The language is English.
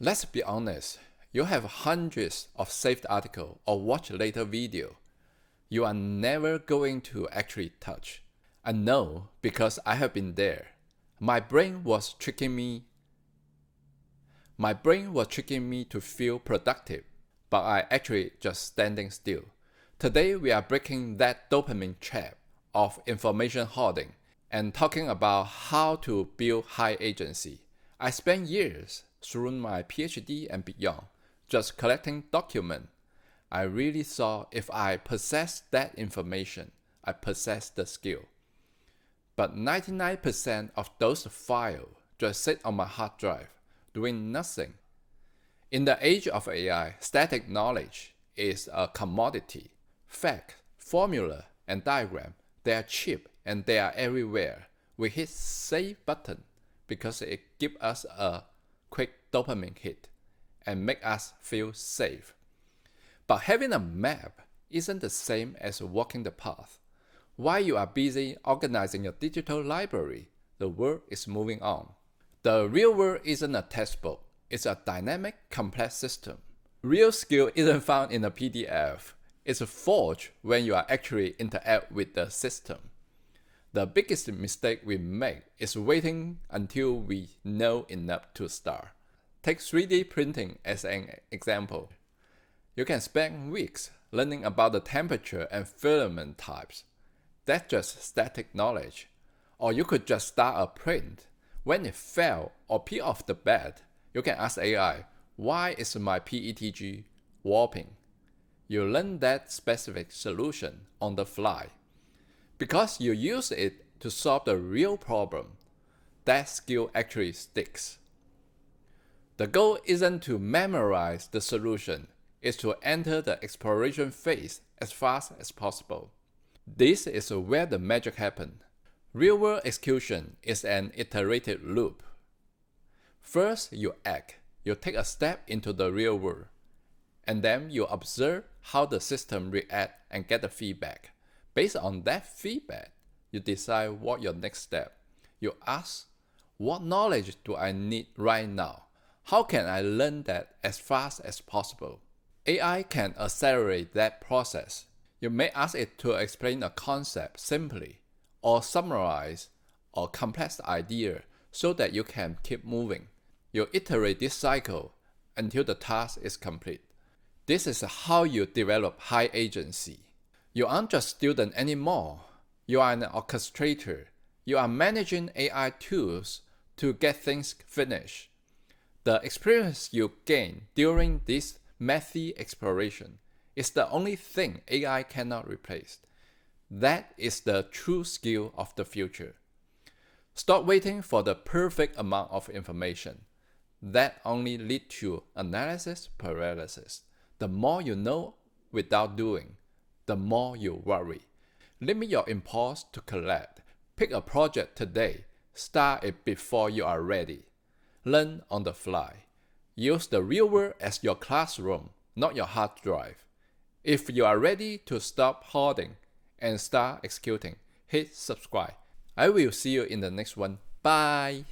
Let's be honest, you have hundreds of saved articles or watch later video you are never going to actually touch. I know because I have been there. My brain was tricking me to feel productive, but I actually just standing still. Today we are breaking that dopamine trap of information hoarding and talking about how to build high agency. I spent years through my PhD and beyond just collecting documents. I really thought if I possessed that information, I possessed the skill. But 99% of those files just sit on my hard drive, doing nothing. In the age of AI, static knowledge is a commodity. Facts, formula, and diagram, they are cheap and they are everywhere. We hit save button because it gives us a quick dopamine hit and make us feel safe. But having a map isn't the same as walking the path. While you are busy organizing your digital library, the world is moving on. The real world isn't a textbook, it's a dynamic, complex system. Real skill isn't found in a PDF, it's forged when you are actually interact with the system. The biggest mistake we make is waiting until we know enough to start. Take 3D printing as an example. You can spend weeks learning about the temperature and filament types. That's just static knowledge. Or you could just start a print. When it fails or peel off the bed, you can ask AI, why is my PETG warping? You learn that specific solution on the fly. Because you use it to solve the real problem, that skill actually sticks. The goal isn't to memorize the solution, it's to enter the exploration phase as fast as possible. This is where the magic happens. Real-world execution is an iterative loop. First, you act. You take a step into the real world. And then you observe how the system reacts and get the feedback. Based on that feedback, you decide what your next step. You ask, what knowledge do I need right now? How can I learn that as fast as possible? AI can accelerate that process. You may ask it to explain a concept simply, or summarize a complex idea so that you can keep moving. You iterate this cycle until the task is complete. This is how you develop high agency. You aren't just a student anymore. You are an orchestrator. You are managing AI tools to get things finished. The experience you gain during this messy exploration is the only thing AI cannot replace. That is the true skill of the future. Stop waiting for the perfect amount of information. That only leads to analysis paralysis. The more you know without doing, the more you worry. Limit your impulse to collect. Pick a project today. Start it before you are ready. Learn on the fly. Use the real world as your classroom, not your hard drive. If you are ready to stop hoarding and start executing, hit subscribe. I will see you in the next one. Bye!